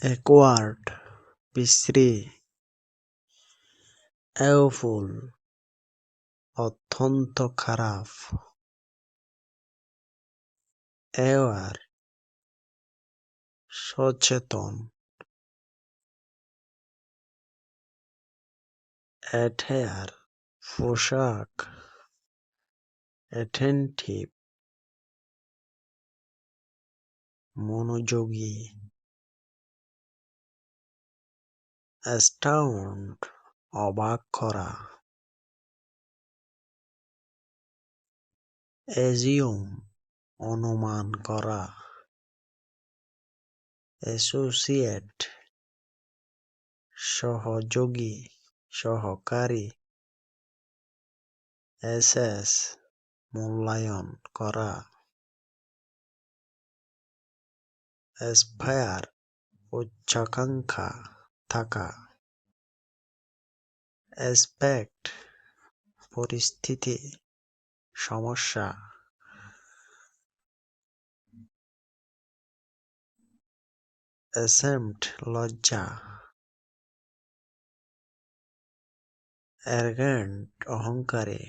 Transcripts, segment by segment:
Acquired বিশ্রী, অ্যাওফুল অত্যন্ত খারাপ, অ্যাওয়ার সচেতন, অ্যাটায়ার পোশাক, অ্যাটেনটিভ মনোযোগী, অ্যাস্টাউন্ড অবাক করা, অ্যাজিউম অনুমান করা, অ্যাসোসিয়েট সহযোগী সহকারী, অ্যাসেস মূল্যায়ন করা, অ্যাসপায়ার উচ্চাকাঙ্ক্ষা থাকা, অ্যাসপেক্ট পরিস্থিতি সমস্যা, অ্যাসেম্পট লজ্জা, অ্যারগেন্ট অহংকারী,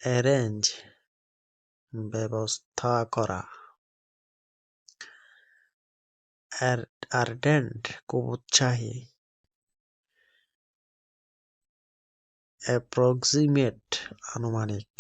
অ্যারেঞ্জ ব্যবস্থা করা, আর্ডেন্ট খুব উৎসাহী, অ্যাপ্রক্সিমেট আনুমানিক।